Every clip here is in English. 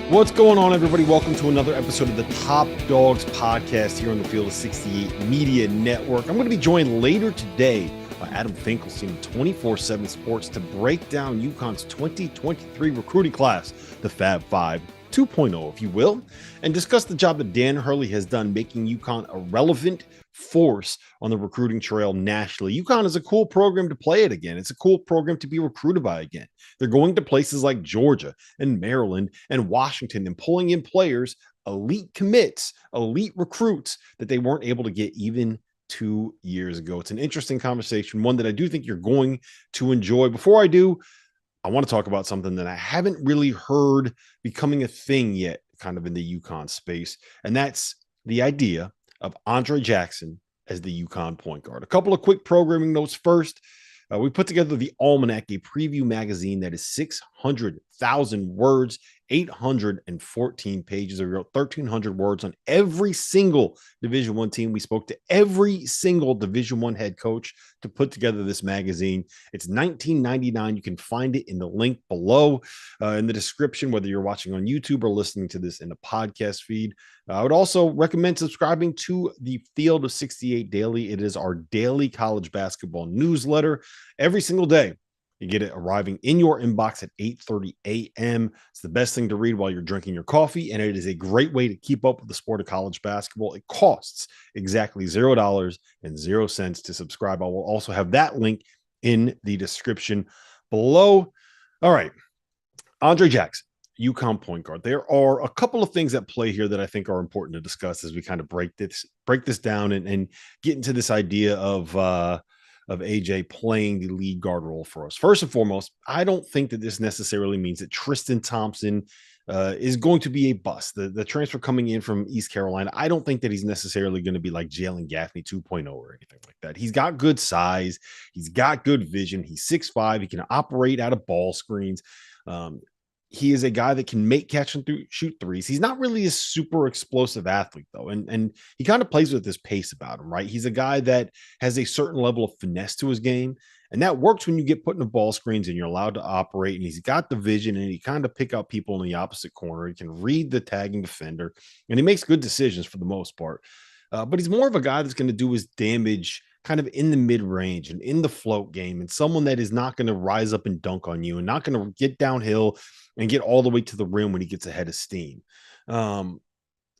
What's going on, everybody? Welcome to another episode of the Top Dogs podcast here on the Field of 68 Media Network. I'm going to be joined later today by Adam Finkelstein of 24/7 Sports to break down UConn's 2023 recruiting class, the Fab Five 2.0, if you will, and discuss the job that Dan Hurley has done making UConn a relevant force on the recruiting trail nationally. UConn is a cool program to play it again. It's a cool program to be recruited by again. They're going to places like Georgia and Maryland and Washington and pulling in players, elite commits, elite recruits that they weren't able to get even 2 years ago. It's an interesting conversation, one that I do think you're going to enjoy. Before I do, I want to talk about something that I haven't really heard becoming a thing yet, kind of in the UConn space, and that's the idea of Andre Jackson as the UConn point guard. A couple of quick programming notes first. We put together the Almanac, a preview magazine that is 600,000 words, 814 pages. We wrote 1,300 words on every single Division I team. We spoke to every single Division I head coach to put together this magazine. It's $19.99. You can find it in the link below in the description, whether you're watching on YouTube or listening to this in the podcast feed. I would also recommend subscribing to the Field of 68 Daily. It is our daily college basketball newsletter every single day. You get it arriving in your inbox at 8:30 a.m. It's the best thing to read while you're drinking your coffee, and it is a great way to keep up with the sport of college basketball. It costs exactly $0 to subscribe. I will also have that link in the description below. All right, Andre Jackson, UConn point guard. There are a couple of things at play here that I think are important to discuss as we kind of break this down and get into this idea of AJ playing the lead guard role for us. First and foremost, I don't think that this necessarily means that Tristan Thompson is going to be a bust. The transfer coming in from East Carolina, I don't think that he's necessarily going to be like Jalen Gaffney 2.0 or anything like that. He's got good size. He's got good vision. He's 6'5". He can operate out of ball screens. He is a guy that can make, catch, and shoot threes. He's not really a super explosive athlete, though. And he kind of plays with this pace about him, right? He's a guy that has a certain level of finesse to his game. And that works when you get put in the ball screens and you're allowed to operate. And he's got the vision and he kind of pick out people in the opposite corner. He can read the tagging defender and he makes good decisions for the most part. But he's more of a guy that's going to do his damage kind of in the mid-range and in the float game, and someone that is not going to rise up and dunk on you and not going to get downhill and get all the way to the rim when he gets ahead of steam. And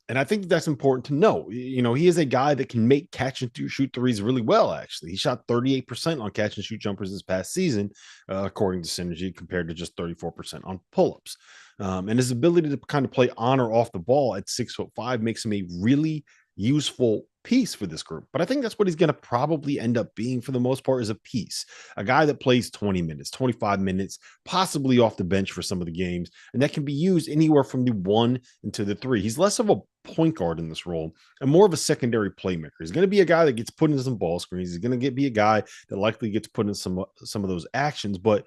I think that's important to know. You know, he is a guy that can make catch and shoot threes really well, actually. He shot 38% on catch and shoot jumpers this past season, according to Synergy, compared to just 34% on pull-ups. And his ability to kind of play on or off the ball at 6'5" makes him a really useful piece for this group. But I think that's what he's going to probably end up being for the most part, is a piece, a guy that plays 20 minutes, 25 minutes, possibly off the bench for some of the games, and that can be used anywhere from the 1 into the 3. He's less of a point guard in this role and more of a secondary playmaker. He's going to be a guy that gets put into some ball screens. He's going to be a guy that likely gets put in some of those actions, but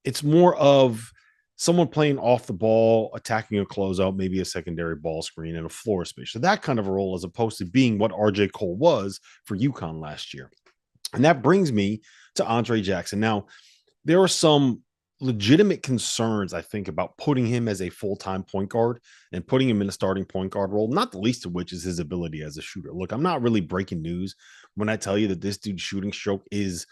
it's more of someone playing off the ball, attacking a closeout, maybe a secondary ball screen and a floor space. So that kind of a role, as opposed to being what RJ Cole was for UConn last year. And that brings me to Andre Jackson. Now, there are some legitimate concerns, I think, about putting him as a full-time point guard and putting him in a starting point guard role, not the least of which is his ability as a shooter. Look, I'm not really breaking news when I tell you that this dude's shooting stroke is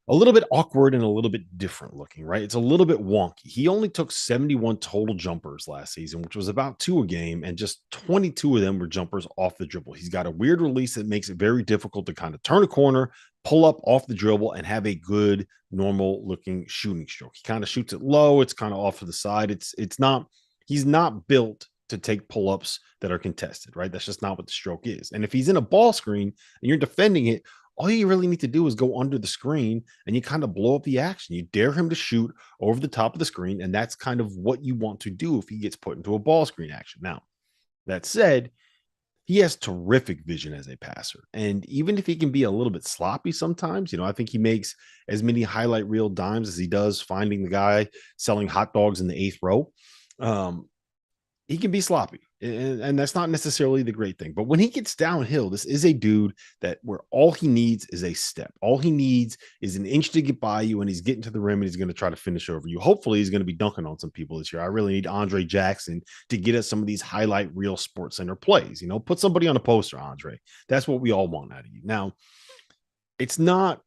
a little bit awkward and a little bit different looking, right? It's a little bit wonky. He only took 71 total jumpers last season, which was about 2 a game, and just 22 of them were jumpers off the dribble. He's got a weird release that makes it very difficult to kind of turn a corner, pull up off the dribble, and have a good, normal looking shooting stroke. He kind of shoots it low. It's kind of off to the side. He's not built to take pull-ups that are contested, right? That's just not what the stroke is. And if he's in a ball screen and you're defending it, all you really need to do is go under the screen and you kind of blow up the action. You dare him to shoot over the top of the screen, and that's kind of what you want to do if he gets put into a ball screen action. Now, that said, he has terrific vision as a passer. And even if he can be a little bit sloppy sometimes, I think he makes as many highlight reel dimes as he does finding the guy selling hot dogs in the 8th row. he can be sloppy, and that's not necessarily the great thing. But when he gets downhill, this is a dude that where all he needs is a step. All he needs is an inch to get by you, and he's getting to the rim, and he's going to try to finish over you. Hopefully, he's going to be dunking on some people this year. I really need Andre Jackson to get us some of these highlight reel Sports Center plays. Put somebody on a poster, Andre. That's what we all want out of you. Now, it's not.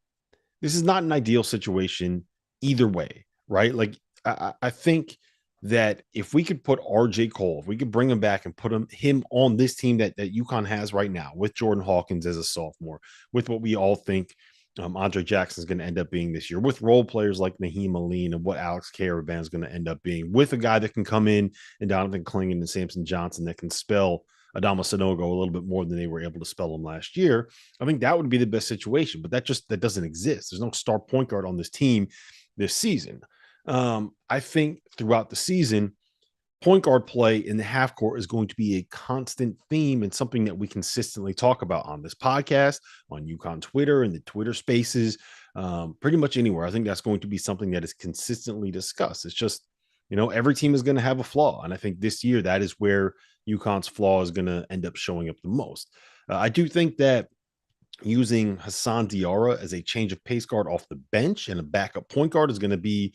This is not an ideal situation either way, right? Like I think that if we could put RJ Cole, if we could bring him back and put him on this team that UConn has right now with Jordan Hawkins as a sophomore, with what we all think Andre Jackson is going to end up being this year, with role players like Naheem Aline and what Alex Caravan is going to end up being, with a guy that can come in and Donovan Klingon and Samson Johnson that can spell Adama Sanogo a little bit more than they were able to spell him last year. I think that would be the best situation, but that doesn't exist. There's no star point guard on this team this season. I think throughout the season, point guard play in the half court is going to be a constant theme and something that we consistently talk about on this podcast, on UConn Twitter and the Twitter spaces, pretty much anywhere. I think that's going to be something that is consistently discussed. It's just, every team is going to have a flaw. And I think this year that is where UConn's flaw is going to end up showing up the most. I do think that using Hassan Diarra as a change of pace guard off the bench and a backup point guard is going to be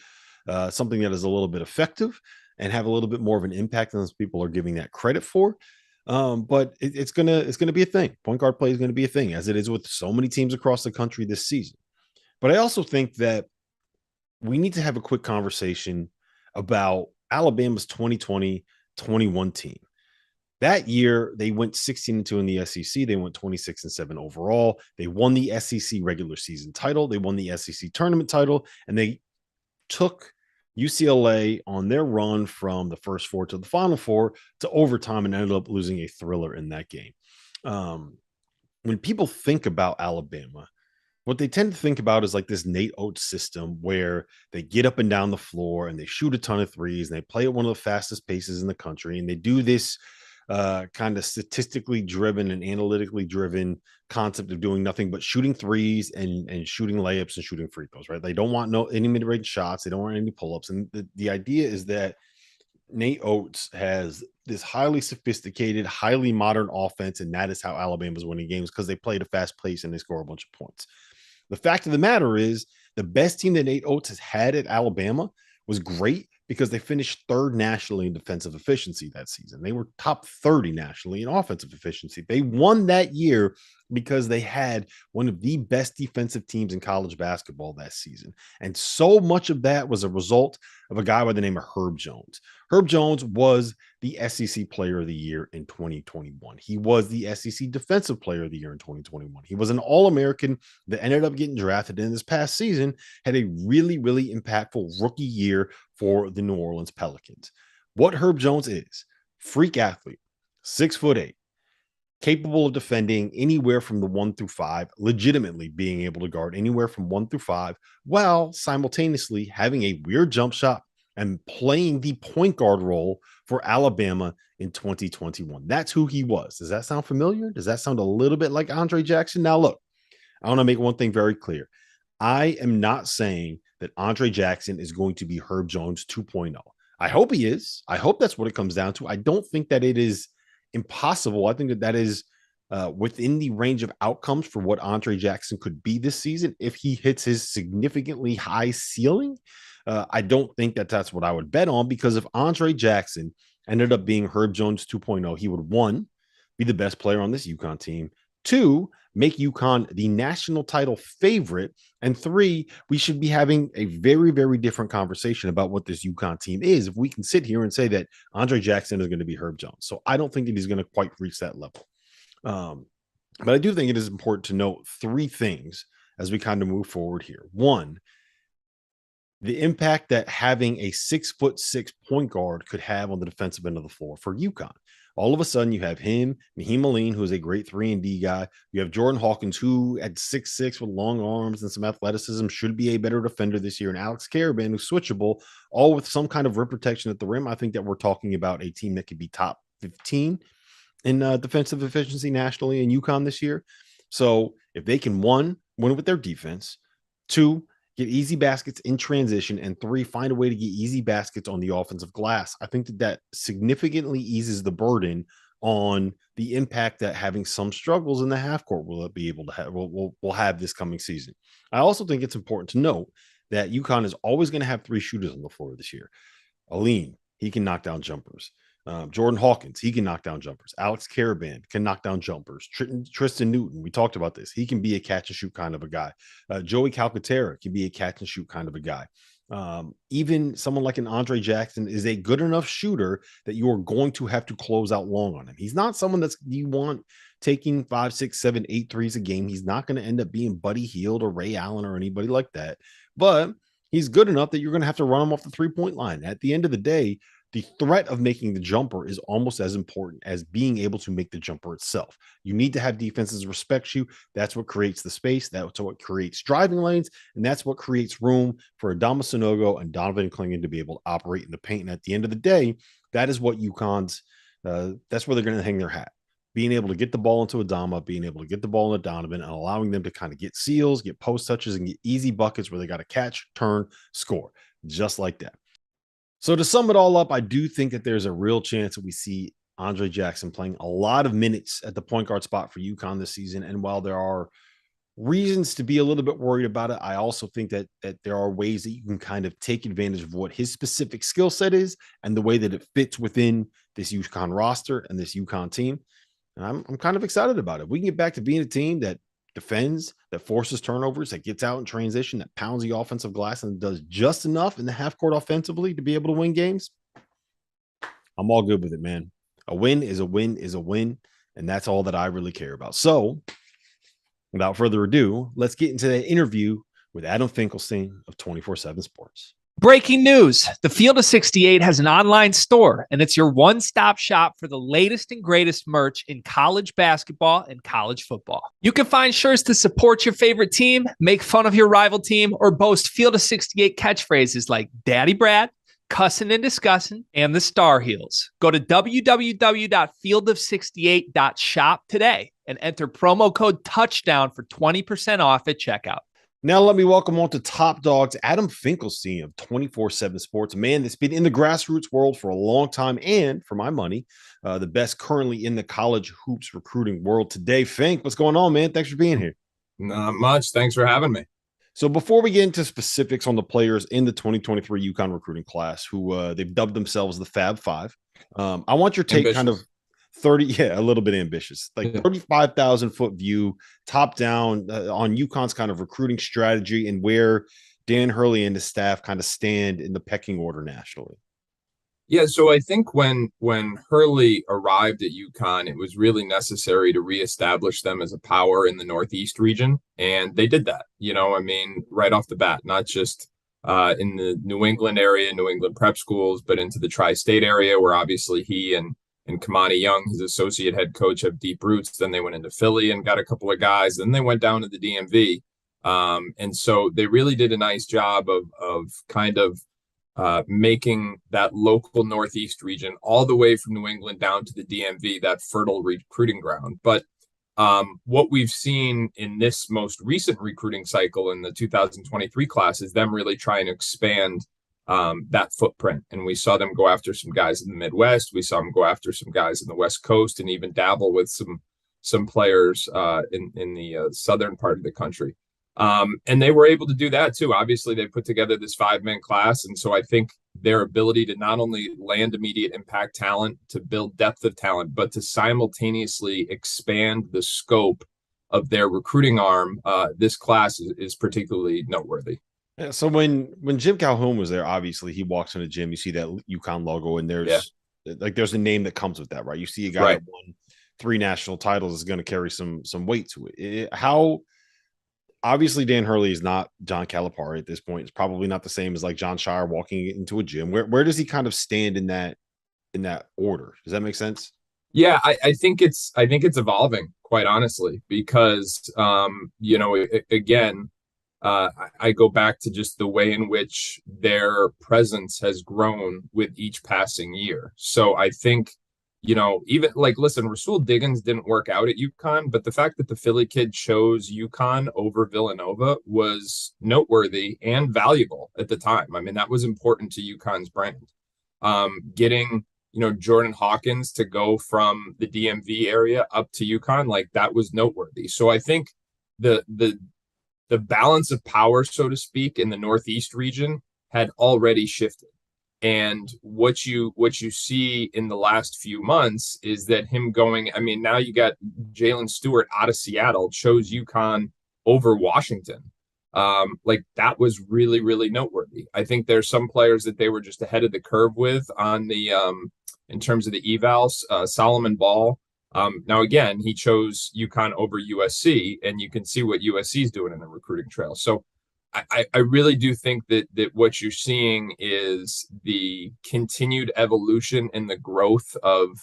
something that is a little bit effective and have a little bit more of an impact than those people are giving that credit for. But it's gonna be a thing. Point guard play is going to be a thing, as it is with so many teams across the country this season. But I also think that we need to have a quick conversation about Alabama's 2020-21 team. That year, they went 16-2 in the SEC. They went 26-7 overall. They won the SEC regular season title. They won the SEC tournament title, and they took UCLA on their run from the first four to the final four to overtime and ended up losing a thriller in that game. When people think about Alabama, what they tend to think about is like this Nate Oates system where they get up and down the floor and they shoot a ton of threes and they play at one of the fastest paces in the country. And they do this kind of statistically driven and analytically driven concept of doing nothing but shooting threes and shooting layups and shooting free throws, right? They don't want any mid-range shots. They don't want any pull-ups. And the idea is that Nate Oates has this highly sophisticated, highly modern offense, and that is how Alabama's winning games, because they play at a fast pace and they score a bunch of points. The fact of the matter is the best team that Nate Oates has had at Alabama was great because they finished third nationally in defensive efficiency that season. They were top 30 nationally in offensive efficiency. They won that year because they had one of the best defensive teams in college basketball that season. And so much of that was a result of a guy by the name of Herb Jones. Herb Jones was the SEC Player of the Year in 2021. He was the SEC Defensive Player of the Year in 2021. He was an All-American that ended up getting drafted in this past season, had a really, really impactful rookie year for the New Orleans Pelicans. What Herb Jones is, freak athlete, 6'8", capable of defending anywhere from the 1 through 5, legitimately being able to guard anywhere from 1 through 5, while simultaneously having a weird jump shot and playing the point guard role for Alabama in 2021. That's who he was. Does that sound familiar? Does that sound a little bit like Andre Jackson? Now, look, I want to make one thing very clear. I am not saying that Andre Jackson is going to be Herb Jones 2.0. I hope he is. I hope that's what it comes down to. I don't think that it is impossible. I think that is within the range of outcomes for what Andre Jackson could be this season if he hits his significantly high ceiling. I don't think that that's what I would bet on, because if Andre Jackson ended up being Herb Jones 2.0, he would, 1, be the best player on this UConn team, 2, make UConn the national title favorite, and 3, we should be having a very, very different conversation about what this UConn team is if we can sit here and say that Andre Jackson is going to be Herb Jones. So I don't think that he's going to quite reach that level. But I do think it is important to note 3 things as we kind of move forward here. 1, the impact that having a 6'6" point guard could have on the defensive end of the floor for UConn. All of a sudden, you have him, Naheem Aline, who is a great 3-and-D guy. You have Jordan Hawkins, who at 6'6" with long arms and some athleticism should be a better defender this year, and Alex Caravan, who's switchable, all with some kind of rim protection at the rim. I think that we're talking about a team that could be top 15 in defensive efficiency nationally in UConn this year. So if they can, 1, win with their defense, 2, get easy baskets in transition, and 3, find a way to get easy baskets on the offensive glass. I think that significantly eases the burden on the impact that having some struggles in the half court will be able to have. Will have this coming season. I also think it's important to note that UConn is always going to have 3 shooters on the floor this year. Aline, he can knock down jumpers. Jordan Hawkins, he can knock down jumpers. Alex Caravan can knock down jumpers. Tristan Newton, we talked about this. He can be a catch and shoot kind of a guy. Joey Calcaterra can be a catch and shoot kind of a guy. Even someone like an Andre Jackson is a good enough shooter that you are going to have to close out long on him. He's not someone that's you want taking 5, 6, 7, 8 threes a game. He's not going to end up being Buddy Hield or Ray Allen or anybody like that. But he's good enough that you're going to have to run him off the 3-point line. At the end of the day, the threat of making the jumper is almost as important as being able to make the jumper itself. You need to have defenses respect you. That's what creates the space. That's what creates driving lanes. And that's what creates room for Adama Sanogo and Donovan Klingon to be able to operate in the paint. And at the end of the day, that is what UConn's, that's where they're going to hang their hat. Being able to get the ball into Adama, being able to get the ball into Donovan, and allowing them to kind of get seals, get post touches, and get easy buckets where they got to catch, turn, score, just like that. So to sum it all up, I do think that there's a real chance that we see Andre Jackson playing a lot of minutes at the point guard spot for UConn this season. And while there are reasons to be a little bit worried about it, I also think that there are ways that you can kind of take advantage of what his specific skill set is and the way that it fits within this UConn roster and this UConn team. And I'm kind of excited about it. We can get back to being a team that defends, that forces turnovers, that gets out in transition, that pounds the offensive glass and does just enough in the half court offensively to be able to win games. I'm all good with it, man. A win is a win is a win. And that's all that I really care about. So without further ado, let's get into the interview with Adam Finkelstein of 24/7 Sports. Breaking news. The Field of 68 has an online store, and it's your one-stop shop for the latest and greatest merch in college basketball and college football. You can find shirts to support your favorite team, make fun of your rival team, or boast Field of 68 catchphrases like Daddy Brad, Cussin' and Discussin', and the Star Heels. Go to www.fieldof68.shop today and enter promo code TOUCHDOWN for 20% off at checkout. Now let me welcome on to Top Dogs, Adam Finkelstein of 24/7 Sports, a man that's been in the grassroots world for a long time and, for my money, the best currently in the college hoops recruiting world today. Fink, what's going on, man? Thanks for being here. Not much. Thanks for having me. So before we get into specifics on the players in the 2023 UConn recruiting class, who they've dubbed themselves the Fab Five, I want your take kind of 30, a little bit ambitious, like 35,000 foot view, top down on UConn's kind of recruiting strategy and where Dan Hurley and his staff kind of stand in the pecking order nationally. Yeah, so I think when Hurley arrived at UConn, it was really necessary to reestablish them as a power in the Northeast region, and they did that. Right off the bat, not just in the New England area, New England prep schools, but into the tri-state area, where obviously he and Kamani Young, his associate head coach, have deep roots. Then they went into Philly and got a couple of guys. Then they went down to the DMV. And so they really did a nice job of kind of making that local Northeast region all the way from New England down to the DMV, that fertile recruiting ground. But what we've seen in this most recent recruiting cycle in the 2023 class is them really trying to expand that footprint. And we saw them go after some guys in the Midwest. We saw them go after some guys in the West Coast and even dabble with some players in the southern part of the country. And they were able to do that too. Obviously, they put together this 5-man class. And so I think their ability to not only land immediate impact talent, to build depth of talent, but to simultaneously expand the scope of their recruiting arm, this class is particularly noteworthy. Yeah, so when Jim Calhoun was there, obviously he walks in the gym, you see that UConn logo, and there's a name that comes with that, right? You see a guy that won 3 national titles is going to carry some weight to it. How obviously Dan Hurley is not John Calipari at this point. It's probably not the same as like John Shire walking into a gym. Where does he kind of stand in that order? Does that make sense? Yeah, I think it's evolving, quite honestly, because again, I go back to just the way in which their presence has grown with each passing year. So I think even like, listen, Rasul Diggins didn't work out at UConn, but the fact that the Philly kid chose UConn over Villanova was noteworthy and valuable at the time. I mean, that was important to UConn's brand. Getting, Jordan Hawkins to go from the DMV area up to UConn, like that was noteworthy. So I think the balance of power, so to speak, in the Northeast region had already shifted. And what you see in the last few months is that him going, I mean, now you got Jalen Stewart out of Seattle, chose UConn over Washington. Like that was really, really noteworthy. I think there's some players that they were just ahead of the curve with on the in terms of the evals. Solomon Ball. Now again, he chose UConn over USC, and you can see what USC is doing in the recruiting trail. So I really do think that what you're seeing is the continued evolution and the growth of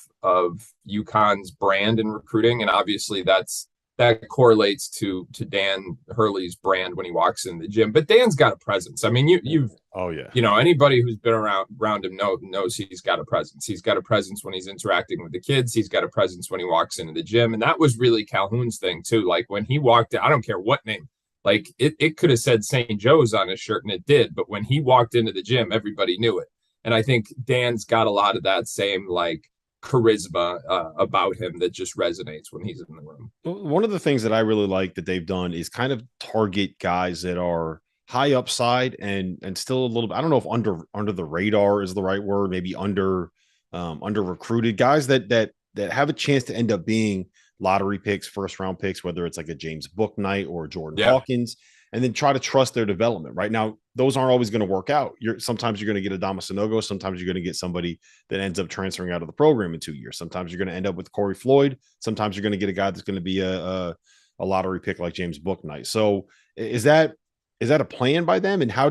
UConn's brand in recruiting, and obviously that correlates to Dan Hurley's brand when he walks in the gym. But Dan's got a presence. I mean, you've anybody who's been around him knows he's got a presence. He's got a presence when he's interacting with the kids. He's got a presence when he walks into the gym, and that was really Calhoun's thing too. Like when he walked in, I don't care what name. Like it could have said St. Joe's on his shirt, and it did. But when he walked into the gym, everybody knew it. And I think Dan's got a lot of that same like charisma about him that just resonates when he's in the room. One of the things that I really like that they've done is kind of target guys that are high upside and still a little bit, I don't know if under the radar is the right word, maybe under recruited guys that have a chance to end up being lottery picks, first round picks, whether it's like a James Bouknight or Jordan Hawkins, and then try to trust their development. Right now, those aren't always going to work out. Sometimes you're going to get a Adama Sanogo. Sometimes you're going to get somebody that ends up transferring out of the program in 2 years. Sometimes you're going to end up with Corey Floyd. Sometimes you're going to get a guy that's going to be a lottery pick like James Bouknight. So is that a plan by them? And how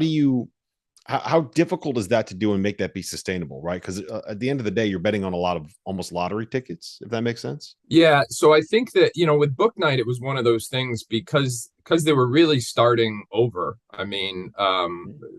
difficult is that to do and make that be sustainable, right? Because at the end of the day, you're betting on a lot of almost lottery tickets, if that makes sense. Yeah. So I think that, with Bouknight, it was one of those things because they were really starting over. I mean,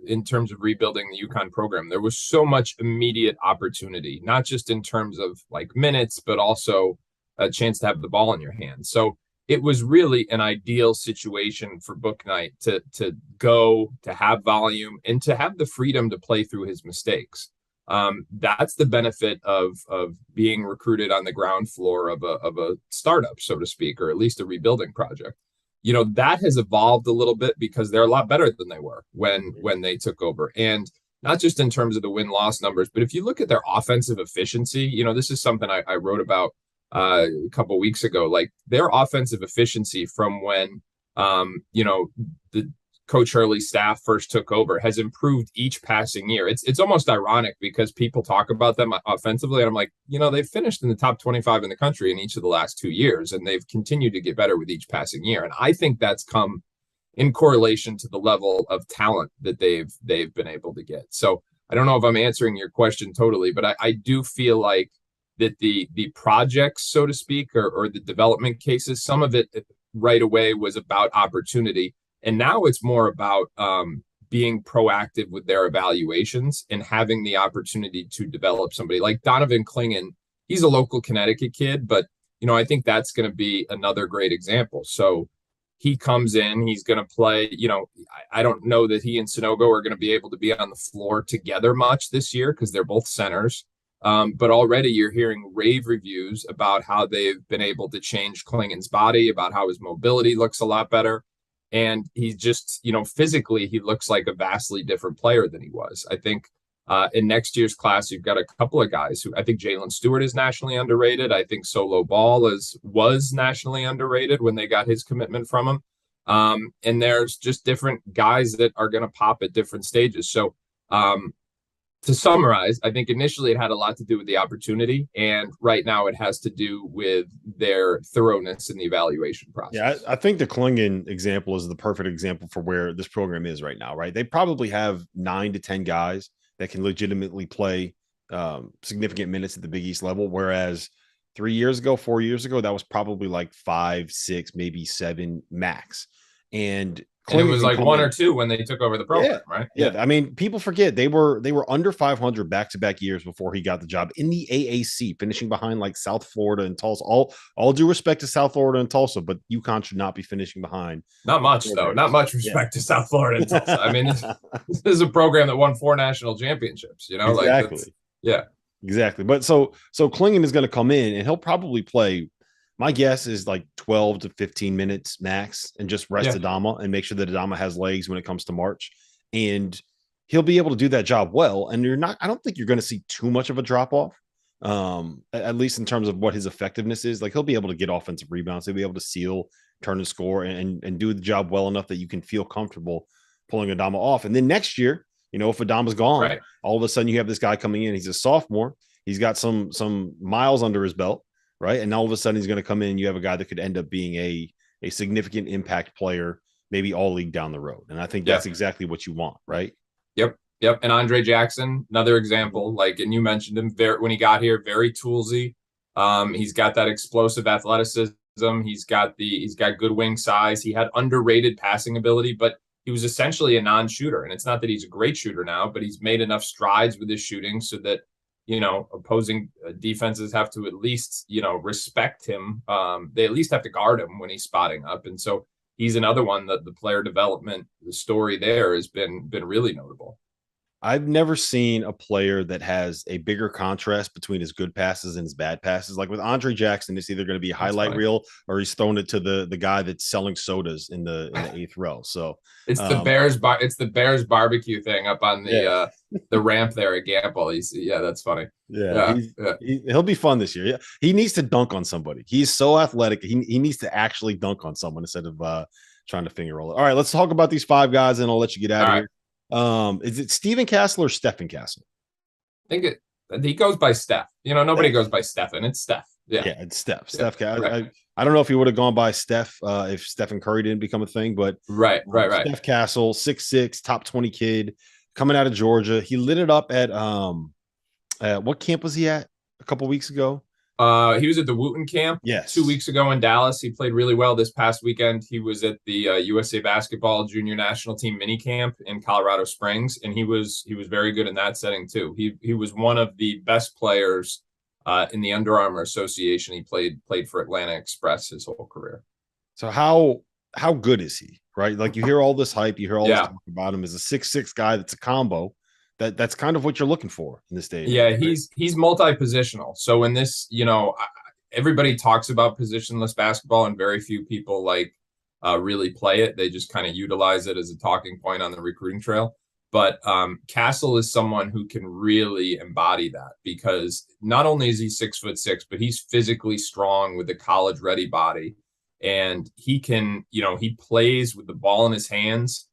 in terms of rebuilding the UConn program, there was so much immediate opportunity, not just in terms of like minutes, but also a chance to have the ball in your hand. So it was really an ideal situation for Bouknight to go, to have volume, and to have the freedom to play through his mistakes. That's the benefit of being recruited on the ground floor of a startup, so to speak, or at least a rebuilding project. That has evolved a little bit because they're a lot better than they were when they took over. And not just in terms of the win-loss numbers, but if you look at their offensive efficiency, this is something I wrote about a couple of weeks ago. Like their offensive efficiency from when the Coach Hurley staff first took over has improved each passing year. It's almost ironic because people talk about them offensively, and I'm like, they've finished in the top 25 in the country in each of the last 2 years, and they've continued to get better with each passing year. And I think that's come in correlation to the level of talent that they've been able to get. So I don't know if I'm answering your question totally, but I do feel like that the projects, so to speak, or the development cases, some of it right away was about opportunity. And now it's more about being proactive with their evaluations and having the opportunity to develop somebody like Donovan Klingon. He's a local Connecticut kid, but, I think that's going to be another great example. So he comes in, he's going to play, I don't know that he and Sanogo are going to be able to be on the floor together much this year because they're both centers. But already you're hearing rave reviews about how they've been able to change Klingon's body, about how his mobility looks a lot better. And he's just, physically, he looks like a vastly different player than he was. I think in next year's class, you've got a couple of guys who I think Jalen Stewart is nationally underrated. I think Solo Ball was nationally underrated when they got his commitment from him. And there's just different guys that are going to pop at different stages. So, to summarize, I think initially it had a lot to do with the opportunity, and right now it has to do with their thoroughness in the evaluation process. Yeah, I think the Klingon example is the perfect example for where this program is right now, right? They probably have 9 to 10 guys that can legitimately play significant minutes at the Big East level, whereas 4 years ago, that was probably like 5, 6, maybe 7 max. And And it was like one in. or two when they took over the program, right? Yeah. I mean, people forget they were under 500 back-to-back years before he got the job in the AAC, finishing behind like South Florida and Tulsa. All due respect to South Florida and Tulsa, but UConn should not be finishing behind. Not much, though. Not much respect to South Florida and Tulsa. I mean, this is a program that won 4 national championships, you know? Exactly. Like, yeah. Exactly. But so Klingon is going to come in and he'll probably play. My guess is like 12 to 15 minutes max and just rest Adama and make sure that Adama has legs when it comes to March. And he'll be able to do that job well. And I don't think you're going to see too much of a drop off, at least in terms of what his effectiveness is. Like he'll be able to get offensive rebounds. He'll be able to seal, turn and score and do the job well enough that you can feel comfortable pulling Adama off. And then next year, you know, if Adama's gone, all of a sudden you have this guy coming in. He's a sophomore. He's got some miles under his belt. Right. And all of a sudden he's going to come in and you have a guy that could end up being a significant impact player, maybe all league down the road. And I think that's exactly what you want. Right. Yep. And Andre Jackson, another example, like, and you mentioned him when he got here, very toolsy. He's got that explosive athleticism. He's got good wing size. He had underrated passing ability, but he was essentially a non-shooter. And it's not that he's a great shooter now, but he's made enough strides with his shooting so that, you know, opposing defenses have to at least, you know, respect him. They at least have to guard him when he's spotting up. And so he's another one that the player development story there has been really notable. I've never seen a player that has a bigger contrast between his good passes and his bad passes. Like with Andre Jackson, it's either going to be a highlight reel or he's throwing it to the guy that's selling sodas in the 8th row. So it's the Bears barbecue thing up on the ramp there at Gamble. That's funny. He'll be fun this year. Yeah, he needs to dunk on somebody. He's so athletic. He needs to actually dunk on someone instead of trying to finger roll it. All right, let's talk about these 5 guys, and I'll let you get out of here. Is it Stephen Castle or Stephen Castle? I think he goes by Steph. You know, nobody goes by Stephen. It's Steph. Yeah, it's Steph. Steph. I don't know if he would have gone by Steph if Stephen Curry didn't become a thing, but right. Steph Castle, 6'6", top 20 kid, coming out of Georgia. He lit it up at what camp was he at a couple weeks ago? He was at the Wooten camp 2 weeks ago in Dallas. He played really well this past weekend. He was at the USA basketball junior national team mini camp in Colorado Springs, and he was very good in that setting too. He was one of the best players in the Under Armour Association. He played for Atlanta Express his whole career. So how good is he? Right, like you hear all this hype, you hear all this talk about him as a 6'6" guy that's a combo. That's kind of what you're looking for in this day. Yeah, he's multi-positional. So in this, you know, everybody talks about positionless basketball, and very few people really play it. They just kind of utilize it as a talking point on the recruiting trail. But Castle is someone who can really embody that, because not only is he 6'6", but he's physically strong with a college-ready body, and he can, you know, he plays with the ball in his hands.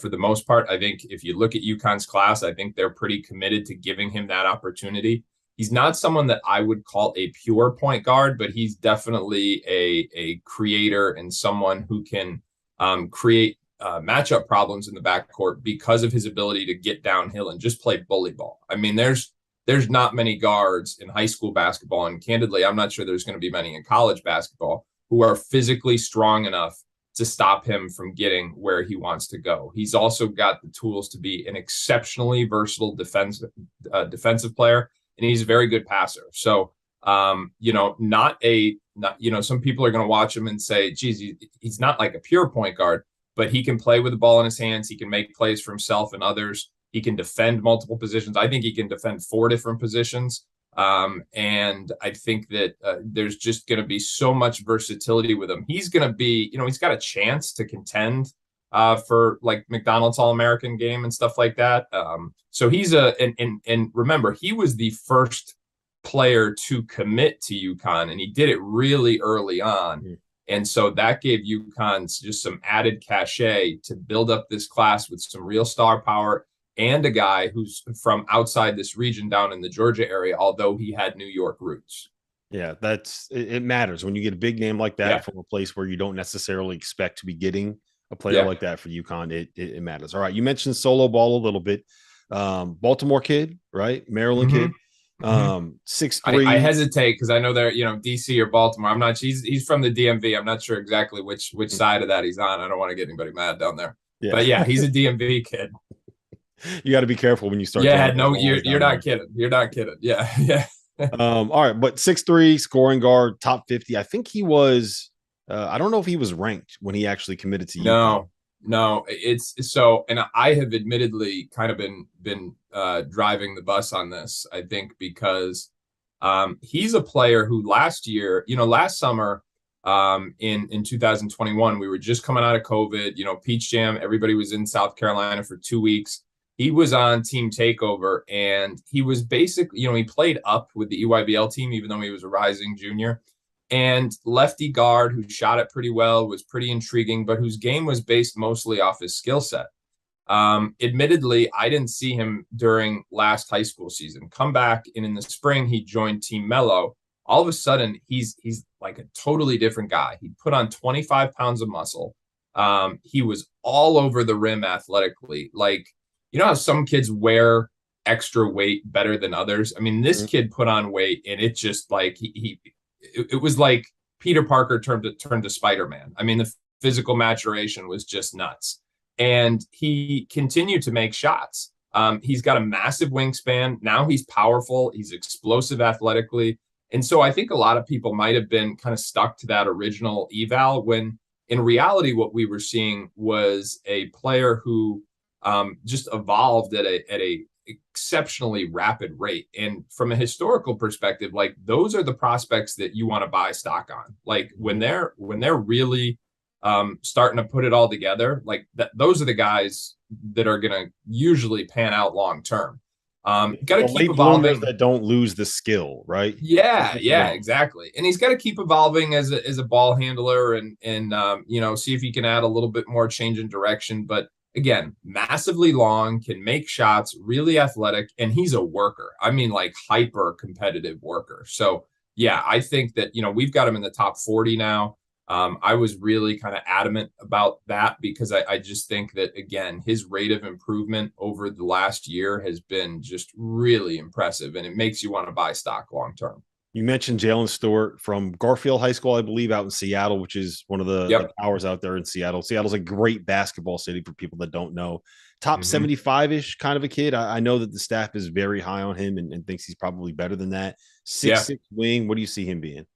For the most part, I think if you look at UConn's class, I think they're pretty committed to giving him that opportunity. He's not someone that I would call a pure point guard, but he's definitely a creator and someone who can create matchup problems in the backcourt because of his ability to get downhill and just play bully ball. I mean, there's not many guards in high school basketball, and candidly, I'm not sure there's going to be many in college basketball who are physically strong enough to stop him from getting where he wants to go. He's also got the tools to be an exceptionally versatile defensive player, and he's a very good passer. So, you know, some people are going to watch him and say, geez, he's not like a pure point guard, but he can play with the ball in his hands. He can make plays for himself and others. He can defend multiple positions. I think he can defend 4 different positions. And I think that there's just going to be so much versatility with him. He's going to be, you know, he's got a chance to contend for like McDonald's All-American game and stuff like that. So he's and remember, he was the first player to commit to UConn, and he did it really early on. Mm-hmm. And so that gave UConn just some added cachet to build up this class with some real star power, and a guy who's from outside this region down in the Georgia area, although he had New York roots. Yeah, it matters when you get a big name like that from a place where you don't necessarily expect to be getting a player like that for UConn. It matters. All right, you mentioned solo ball a little bit. Baltimore kid, right? Maryland kid. 6'3". I hesitate because I know they're, DC or Baltimore. I'm not. He's from the DMV. I'm not sure exactly which side of that he's on. I don't want to get anybody mad down there. Yeah. But yeah, he's a DMV kid. You got to be careful when you start. Yeah, no, you're not kidding. You're not kidding. Yeah, yeah. All right, but 6'3", scoring guard, top 50. I think he was. I don't know if he was ranked when he actually committed to UConn. No, it's so, and I have admittedly kind of been driving the bus on this. I think because he's a player who last summer, in 2021, we were just coming out of COVID. Peach Jam, everybody was in South Carolina for 2 weeks. He was on Team Takeover, and he was basically, he played up with the EYBL team, even though he was a rising junior. And lefty guard who shot it pretty well, was pretty intriguing, but whose game was based mostly off his skill set. Admittedly, I didn't see him during last high school season. Come back, and in the spring, he joined Team Mello. All of a sudden, he's like a totally different guy. He put on 25 pounds of muscle. He was all over the rim athletically. Like, how some kids wear extra weight better than others? I mean, this kid put on weight, and it just like it was like Peter Parker turned to Spider-Man. I mean, the physical maturation was just nuts. And he continued to make shots. He's got a massive wingspan. Now he's powerful. He's explosive athletically. And so I think a lot of people might have been kind of stuck to that original eval when in reality, what we were seeing was a player who just evolved at a exceptionally rapid rate. And from a historical perspective, like those are the prospects that you want to buy stock on. Like when they're really starting to put it all together, like that, those are the guys that are going to usually pan out long term. Got to keep evolving. That don't lose the skill, right? Yeah, exactly. And he's got to keep evolving as a ball handler and see if he can add a little bit more change in direction. But again, massively long, can make shots, really athletic, and he's a worker. I mean, like hyper competitive worker. So yeah, I think that we've got him in the top 40 now. I was really kind of adamant about that because I just think that, again, his rate of improvement over the last year has been just really impressive, and it makes you want to buy stock long term. You mentioned Jalen Stewart from Garfield High School, I believe, out in Seattle, which is one of the powers out there in Seattle. Seattle's a great basketball city for people that don't know. Top 75-ish kind of a kid. I know that the staff is very high on him and thinks he's probably better than that. 6'6" wing. What do you see him being?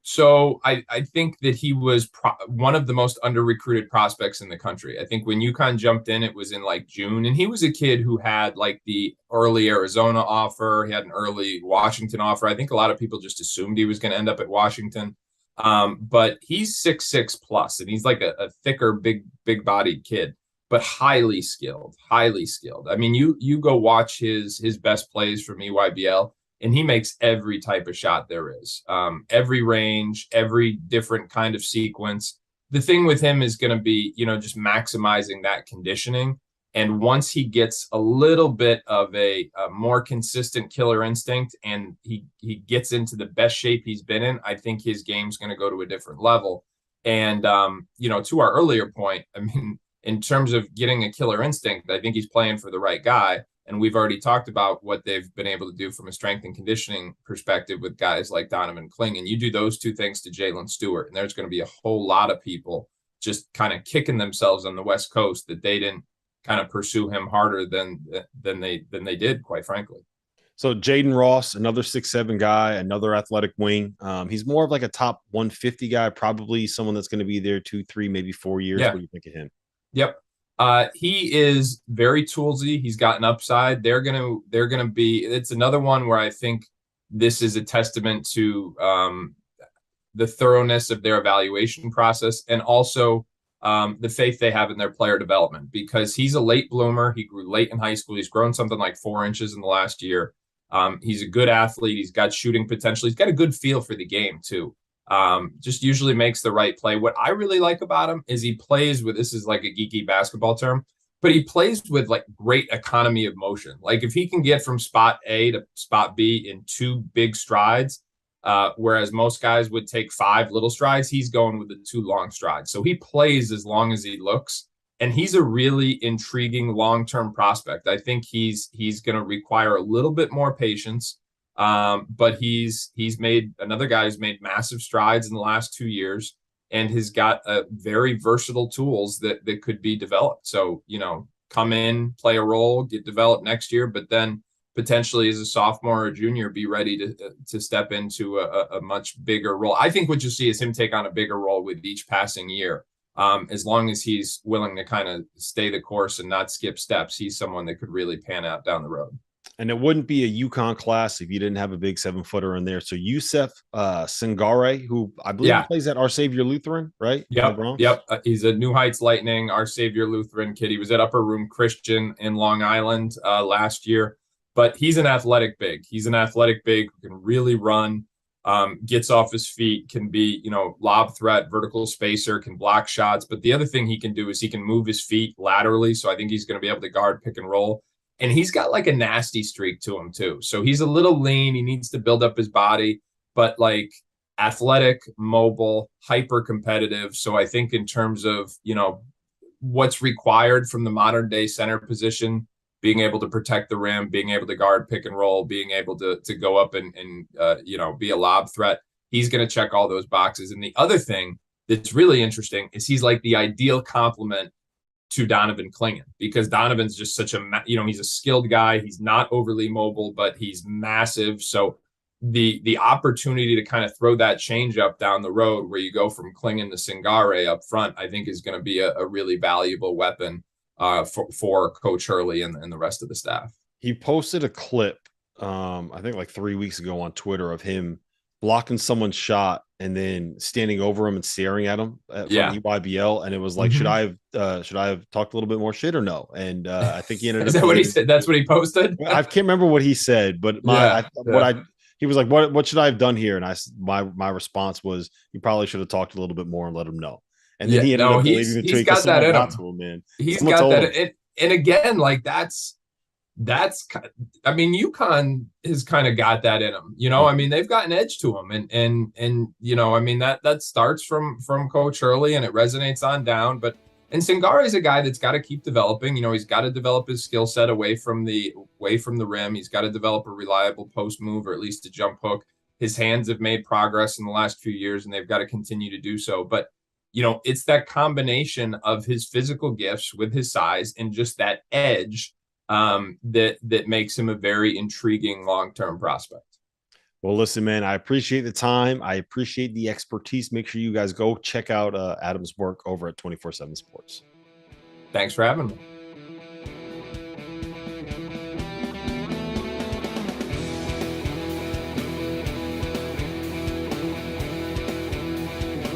So I think that he was one of the most under-recruited prospects in the country. I think when UConn jumped in, it was in like June, and he was a kid who had like the early Arizona offer. He had an early Washington offer. I think a lot of people just assumed he was going to end up at Washington. But he's 6'6 plus, and he's like a thicker, big-bodied kid, but highly skilled. I mean, you go watch his best plays from EYBL. And he makes every type of shot there is, every range, every different kind of sequence. The thing with him is going to be, just maximizing that conditioning. And once he gets a little bit of a more consistent killer instinct and he gets into the best shape he's been in, I think his game's going to go to a different level. And, to our earlier point, I mean, in terms of getting a killer instinct, I think he's playing for the right guy. And we've already talked about what they've been able to do from a strength and conditioning perspective with guys like Donovan Klingon. You do those two things to Jalen Stewart, and there's going to be a whole lot of people just kind of kicking themselves on the West Coast that they didn't kind of pursue him harder than they did, quite frankly. So Jaden Ross, another 6'7" guy, another athletic wing. He's more of like a top 150 guy, probably someone that's going to be there 2, 3, maybe 4 years. Yeah. What do you think of him? Yep. He is very toolsy. He's got an upside. They're gonna be. It's another one where I think this is a testament to the thoroughness of their evaluation process and also the faith they have in their player development. Because he's a late bloomer. He grew late in high school. He's grown something like 4 inches in the last year. He's a good athlete. He's got shooting potential. He's got a good feel for the game too. Just usually makes the right play. What I really like about him is he plays with, this is like a geeky basketball term, but he plays with like great economy of motion. Like if he can get from spot A to spot B in 2 big strides, whereas most guys would take 5 little strides, he's going with the 2 long strides. So he plays as long as he looks, and he's a really intriguing long-term prospect. I think he's going to require a little bit more patience. But he's made another guy who's made massive strides in the last 2 years and has got very versatile tools that could be developed. So, come in, play a role, get developed next year, but then potentially as a sophomore or junior, be ready to step into a much bigger role. I think what you'll see is him take on a bigger role with each passing year. As long as he's willing to kind of stay the course and not skip steps, he's someone that could really pan out down the road. And it wouldn't be a UConn class if you didn't have a big 7-footer in there. So Yousef Singare, who I believe plays at Our Savior Lutheran, right? Yep. He's a New Heights Lightning, Our Savior Lutheran kid. He was at Upper Room Christian in Long Island last year. But he's an athletic big. He's an athletic big who can really run, gets off his feet, can be, lob threat, vertical spacer, can block shots. But the other thing he can do is he can move his feet laterally. So I think he's going to be able to guard pick and roll. And he's got like a nasty streak to him too. So he's a little lean. He needs to build up his body, but like athletic, mobile, hyper competitive. So I think in terms of, what's required from the modern day center position, being able to protect the rim, being able to guard pick and roll, being able to go up and be a lob threat. He's going to check all those boxes. And the other thing that's really interesting is he's like the ideal complement to Donovan Klingon, because Donovan's just such he's a skilled guy. He's not overly mobile, but he's massive. So the opportunity to kind of throw that change up down the road where you go from Klingon to Singare up front, I think is going to be a really valuable weapon for Coach Hurley and the rest of the staff. He posted a clip, I think like 3 weeks ago on Twitter, of him blocking someone's shot and then standing over him and staring at him from EYBL. And it was like, should I have talked a little bit more shit or no? And I think he ended up. Is that what he said? That's what he posted? I can't remember what he said, but he was like, what should I have done here? And my response was, you probably should have talked a little bit more and let him know. And then he ended up believing the tweet. He's got that in him, man. He's got that. And again, like that's, UConn has kind of got that in them, they've got an edge to them and that starts from Coach Hurley and it resonates on down. And Singare is a guy that's got to keep developing. He's got to develop his skill set away from the rim. He's got to develop a reliable post move, or at least a jump hook. His hands have made progress in the last few years and they've got to continue to do so. But it's that combination of his physical gifts with his size and just that edge that makes him a very intriguing long-term prospect. Well, listen, man, I appreciate the time. I appreciate the expertise. Make sure you guys go check out Adam's work over at 24/7 Sports. Thanks for having me.